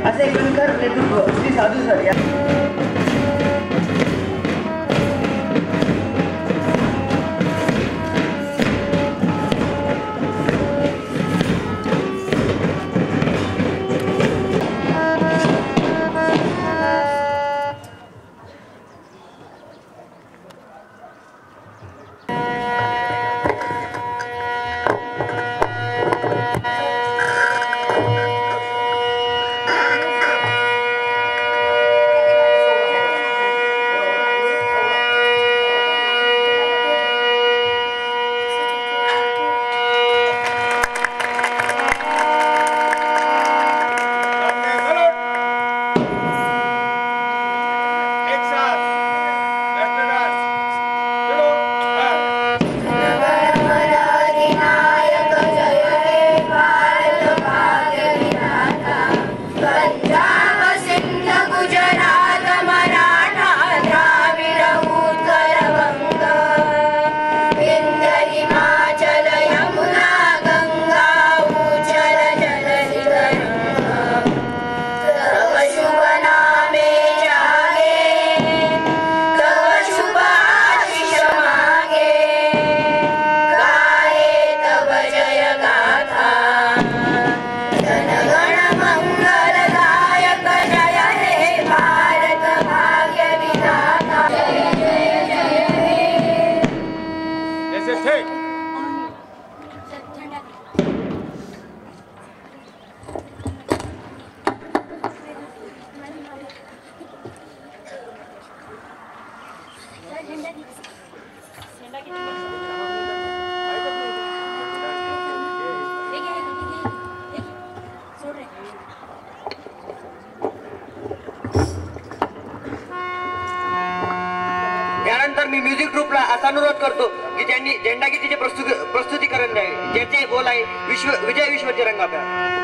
असे विणकर नेतृत्व श्री साधू सर या मी म्युझिक ग्रुपला असा अनुरोध करतो की त्यांनी झेंडागीतीचे प्रस्तुतीकरण द्यावे, ज्याचे बोल आहे विजय विश्व तिरंगा प्यारा.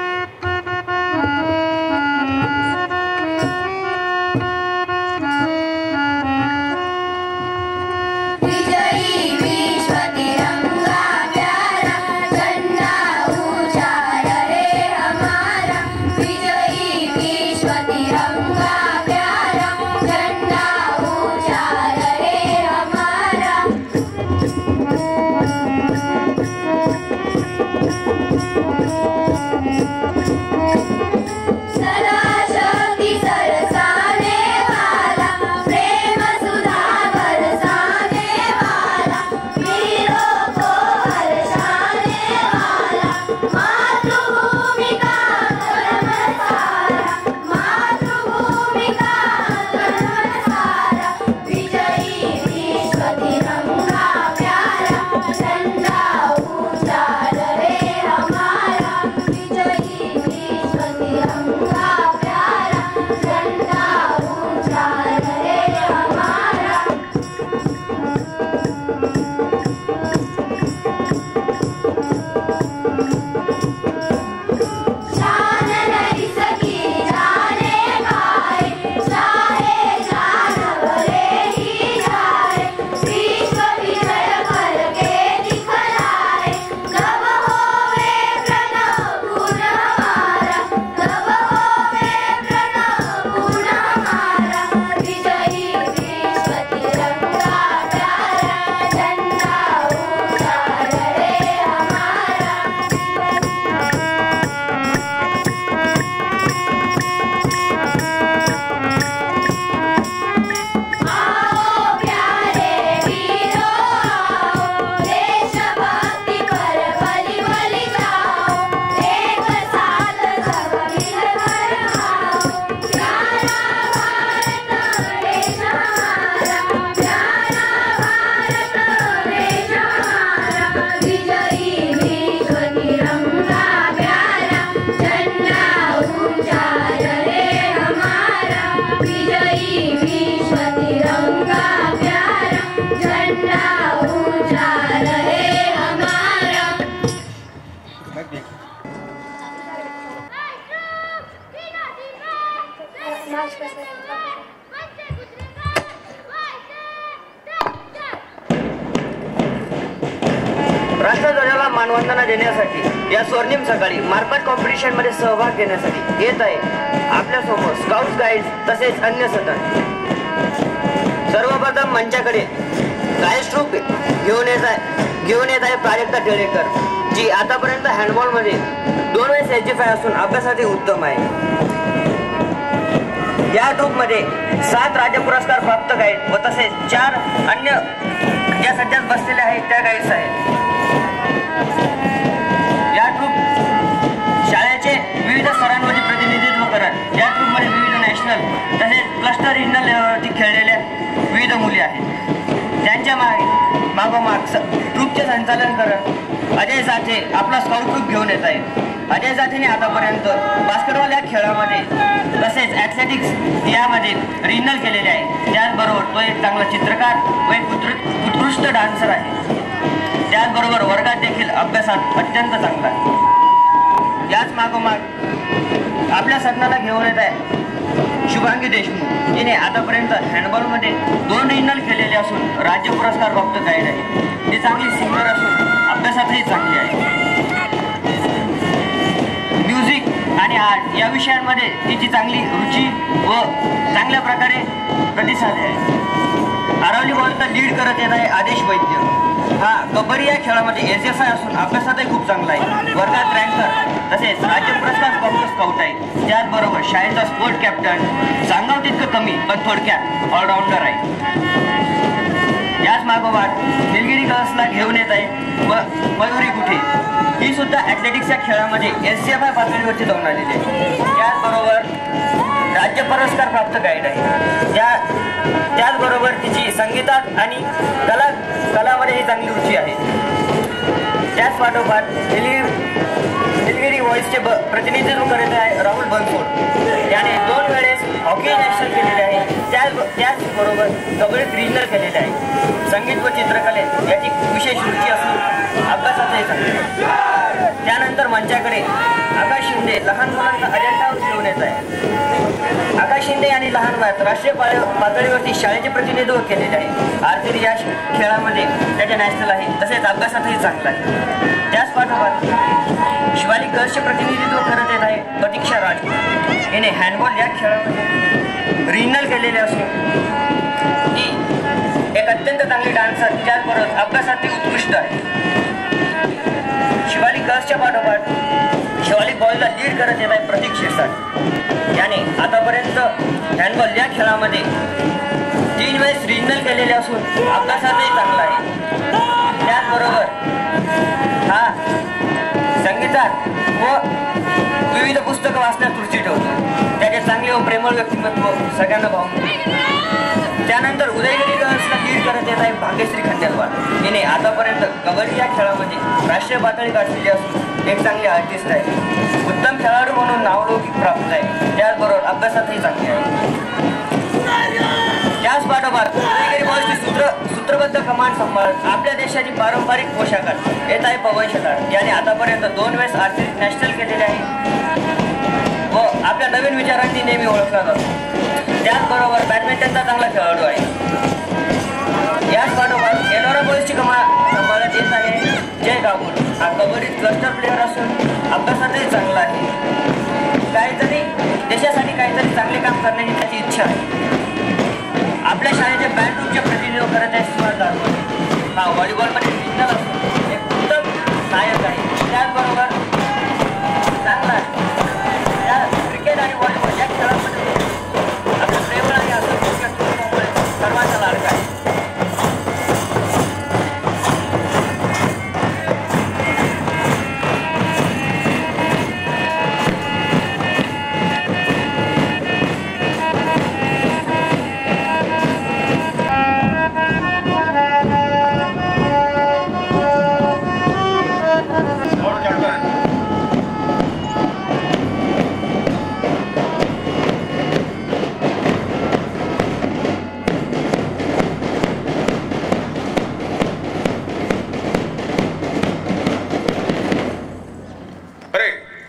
राष्ट्रध्वजाला मानवंदना देण्यासाठी या स्वर्णिम सकाळी मार्केट कॉम्पिटिशन मध्ये सहभाग घेण्यासाठी येत आहे आपल्यासमोर स्काउट्स गाईड्स तसेच अन्य सदन. सर्वप्रथम मंचाकडे गाईड्स ट्रूप घेऊन येत आहे प्राजक्ता टिळेकर, जी आतापर्यंत हँडबॉलमध्ये 2 वेळेस SGFI असून अभ्यासासाठी उत्तम आहे. या ट्रूपमध्ये 7 राज्य पुरस्कार प्राप्त गाईड व तसेच 4 अन्य ज्या सध्याच बसलेल्या आहेत त्या गाईड्स आहेत. या ट्रूप शाळेचे विविध स्तरांमध्ये प्रतिनिधित्व करत या ट्रूपमध्ये विविध नॅशनल तसेच क्लस्टर रिजनल लेवलवरती खेळलेल्या विविध मुली आहेत. त्यांच्या मागोमाग ट्रूपचे संचालन करत अजय साठे आपला स्काउट ग्रुप घेऊन येत आहे. अजय साठेने आतापर्यंत बास्केटबॉल या खेळामध्ये तसेच ॲथलेटिक्स यामध्ये रिजनल केलेले आहे. त्याचबरोबर तो एक चांगला चित्रकार व एक उत्कृष्ट डान्सर आहे. त्याचबरोबर वर्गात देखील अभ्यासात अत्यंत चांगला आहे. याच मागोमाग आपल्या सदनाला घेऊन येत आहे शुभांगी देशमुख, जिने आतापर्यंत हँडबॉलमध्ये 2 रिजनल केलेले असून राज्य पुरस्कार प्राप्त गाईड आहे. ती चांगली सिंगर असून अभ्यासातही चांगली आहे. म्युझिक आणि आर्ट या विषयांमध्ये तिची चांगली रुची व चांगल्या प्रकारे प्रतिसाद आहे. आरवली बॉलचा लीड करत येत आहे आदेश वैद्य. हा कबड्डी या खेळामध्ये SGFI असून अभ्यासातही खूप चांगला आहे. वर्गात रँकर तसेच राज्य पुरस्कार प्राप्त स्काउट आहे. त्याचबरोबर शाळेचा स्पोर्ट कॅप्टन. सांगावं तितकं कमी पण थोडक्यात ऑलराऊंडर आहे. याच मागोमाग निलगिरी गर्ल्सला घेऊन येत आहे व मयुरी कुठे, ही सुद्धा ॲथलेटिक्स या खेळामध्ये SGFI पातळीवरती जाऊन आलेली आहे. त्याचबरोबर राज्य पुरस्कार प्राप्त गाईड आहे. त्याचबरोबर तिची संगीतात आणि कलामध्ये चांगली रुची आहे. त्याच पाठोपाठ निलगिरी व्हॉइसचे प्रतिनिधित्व करत आहे राहुल बनसोड. याने 2 वेळेस हॉकी नॅशनल केलेले आहे. त्याचबरोबर कबड्डीत रिजनल केलेले आहे. संगीत व चित्रकलेत याची विशेष रुची असून अभ्यासातही चांगली. त्यानंतर मंचाकडे आकाश शिंदे लहान मुलांना अजेंडावर घेऊन येत आहे. आकाश शिंदे यांनी लहान वयात राष्ट्रीय पातळीवरती शाळेचे प्रतिनिधित्व केलेले आहे. आर्चरी या खेळामध्ये त्याचे नॅशनल आहे तसेच अभ्यासातही चांगला आहे. त्याच पाठोपाठ शिवालिक गर्ल्सचे प्रतिनिधित्व करत येत आहे प्रतीक्षा राजपूत. हिने हँडबॉल या खेळामध्ये रिजनल केलेले असून ती एक अत्यंत चांगली डान्सर त्याचबरोबर अभ्यासातही उत्कृष्ट आहे. शिवालिक गर्ल्सच्या पाठोपाठ शिवालिक बॉलला लीड करत येत आहे प्रतीक शिरसाट. याने आतापर्यंत हँडबॉल या खेळामध्ये 3 वेळेस रिजनल केलेले असून अभ्यासातही चांगला आहे. त्याचबरोबर हा संगीतात व विविध पुस्तकं वाचण्यात रुची ठेवतो. त्याचे चांगले व प्रेमळ व्यक्तिमत्व सगळ्यांना भावून. त्यानंतर उदयगिरी गर्ल्सला लीड करत येत आहे भाग्यश्री खंडेलवाल. हिने आतापर्यंत कबड्डी या खेळामध्ये राष्ट्रीय पातळी गाठलेली असून एक चांगली आर्टिस्ट आहे. उत्तम खेळाडू म्हणून नावलौकिक प्राप्त आहे. त्याचबरोबर अभ्यासातही चांगली आहे. त्याच पाठोपाठ उदयगिरी बॉल्सची सूत्रबद्ध कमांड सांभाळत आपल्या देशाची पारंपरिक पोशाखात येत आहे पवन शेलार. याने आतापर्यंत 2 वेळेस आर्चरी नॅशनल केलेले आहे व आपल्या नवीन विचारांनी नेहमी ओळखला जातो. त्याचबरोबर बॅडमिंटनचा चांगला खेळाडू आहे. याच पाठोपाठ एलोरा बॉल्सची सांभाळत येत आहे जय गागुल. हा कबड्डीत क्लस्टर प्लेअर असून अभ्यासातही चांगला आहे. देशासाठी काहीतरी चांगले काम करण्याची त्याची इच्छा आहे. आपल्या शाळेच्या बँड ग्रुपचे प्रतिनिधित्व करत आहे सुहास दारवडे. हा व्हॉलीबॉलमध्ये रिजनल असून एक उत्तम नायक आहे. त्याचबरोबर चांगला आहे. क्रिकेट आणि व्हॉलीबॉल या खेळामध्ये आपल्या प्रेमळ आणि असंख्य सर्वांचा लाडका आहे.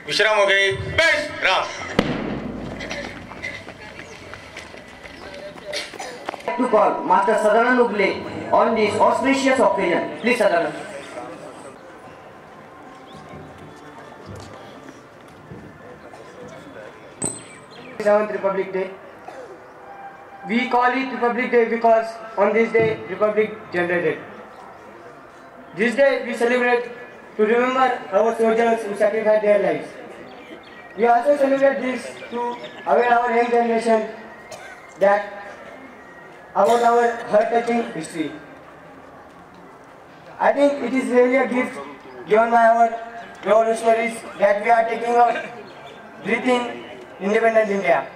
विश्राम हो गई. Best Ram. To call Master Sadanan Ugle on this auspicious occasion. Please, Sadanan. 47th Republic Day. We call it Republic Day because on this day Republic generated. This day we celebrate to remember our soldiers who sacrificed their lives. We also celebrate this to aware our young generation that about our heart-touching history. I think it is really a gift given by our revolutionaries that we are taking a breath in independent India.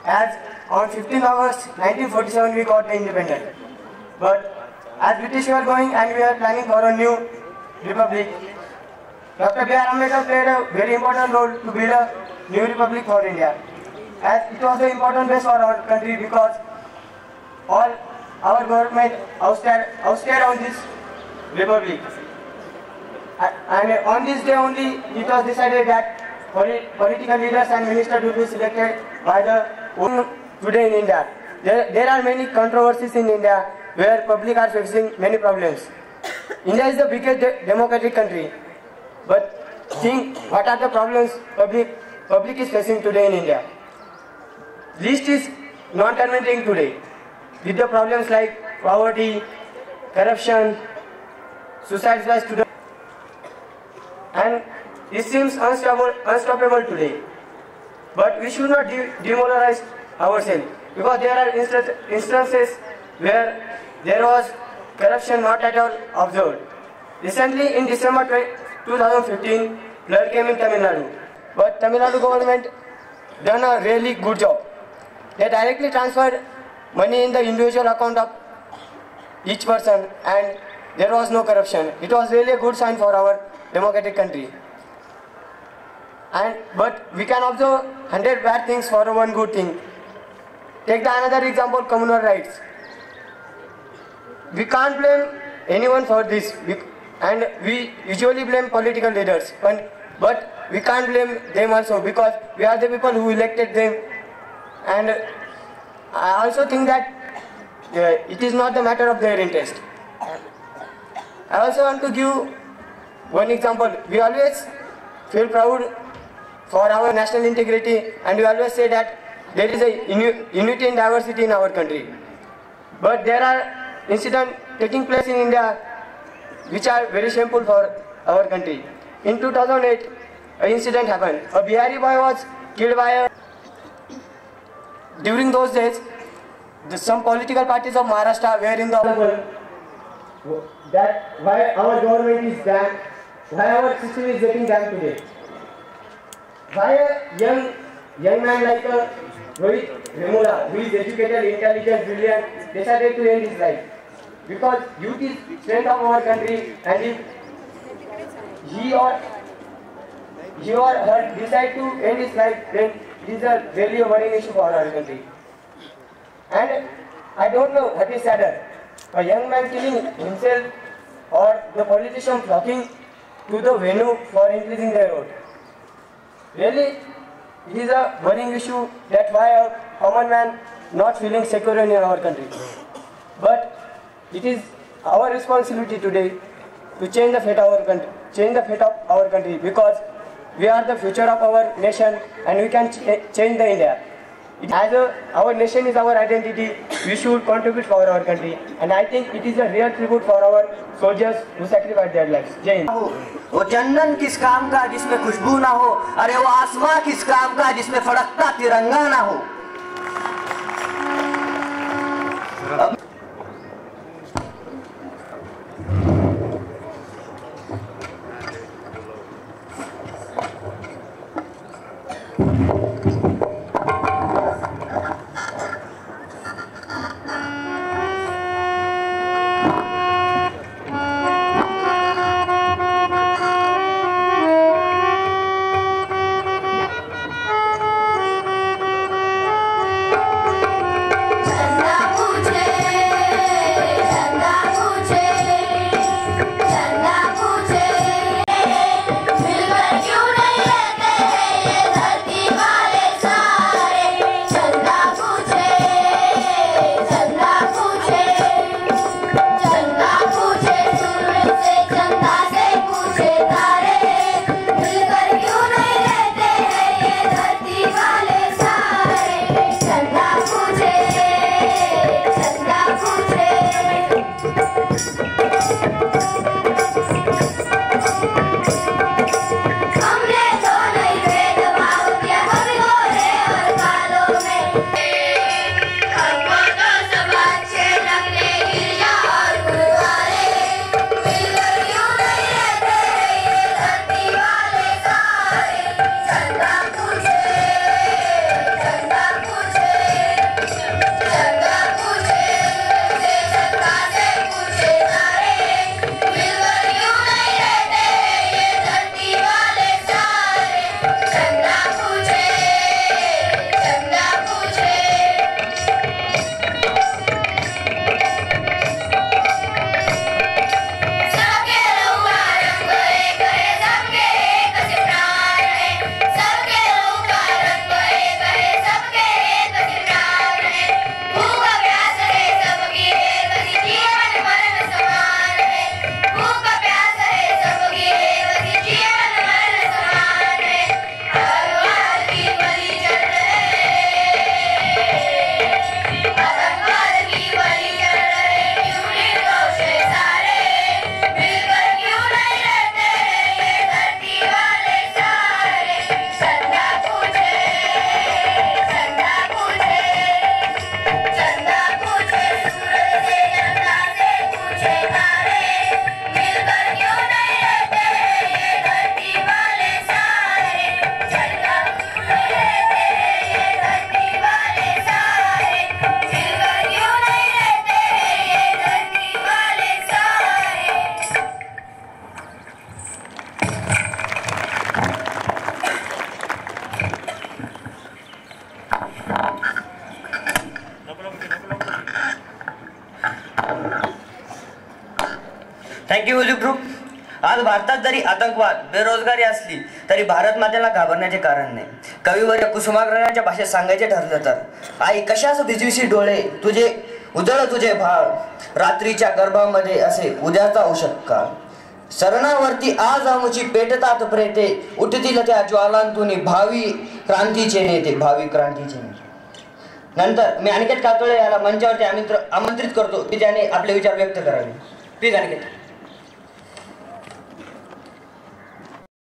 As on 15 August 1947 we got the independence. But as British were going and we are planning for a new republic, Dr. B.R. Ambedkar played a very important role to build a new republic for India. As it was an important base for our country because all our government ousted on this republic. And on this day only it was decided that political leaders and ministers will be selected by the today in India. There are many controversies in India where public are facing many problems. India is the biggest democratic country, but think what are the problems public is facing today in India. List is non-terminating today with the problems like poverty, corruption, suicides by students, and it seems unstoppable today. But we should not demoralize ourselves because there are instances where there was corruption not at all observed. Recently in December 2015, flood came in Tamil Nadu. But Tamil Nadu government done a really good job. They directly transferred money in the individual account of each person and there was no corruption. It was really a good sign for our democratic country. But we can observe 100 bad things for one good thing. Take another example, communal rights. We can't blame anyone for this and we usually blame political leaders. But we can't blame them also because we are the people who elected them. And I also think that it is not the matter of their interest. I also want to give one example. We always feel proud for our national integrity and we always say that there is a unity and diversity in our country. But there are incidents taking place in India which are very shameful for our country. In 2008, an incident happened. A Bihari boy was killed by a... During those days, some political parties of Maharashtra were in the... That why our government is damned, why our system is getting damned today. Why a young man like Rohit Vemula, who is educated, intelligent, brilliant, decided to end his life? Because youth is strength of our country, and if he or her decide to end his life, then it is a really worrying issue for our country. And I don't know what is sadder, a young man killing himself or the politician flocking to the venue for increasing their vote. Really, it is a worrying issue that why a common man not feeling secure in our country. But it is our responsibility today to change the fate of our country, because we are the future of our nation and we can change the India. As our nation is our identity, we should contribute for our country, and I think it is a real tribute for our soldiers who sacrificed their lives. Jai Hind. वो चंदन किस काम का जिसमें खुशबू ना हो, अरे वो आसमां किस काम का जिसमें फड़कता तिरंगा ना हो। मिलकर क्यों नहीं रहते हैं ये धरती वाले थँक्यू मुलीम ग्रुप. आज भारतात जरी आतंकवाद बेरोजगारी असली तरी भारत मातेला घाबरण्याचे कारण नाही. कविवर्य कुसुमाग्रजांच्या भाषेत सांगायचे ठरलं तर, आई कशाच भिजविशी डोळे तुझे उजळ तुझे भाळ, रात्रीच्या गर्भामध्ये असे उद्याचा औषध काळ. सरणावरती आज आमुची पेटतात प्रेते, उठतील त्या ज्वालांतून भावी क्रांतीचे नेते, भावी क्रांतीचे नेते. नंतर मी अनिकेत कातोळे याला मंचावरती आमंत्रित करतो की ज्याने आपले विचार व्यक्त करावे. प्लीज अनिकेत.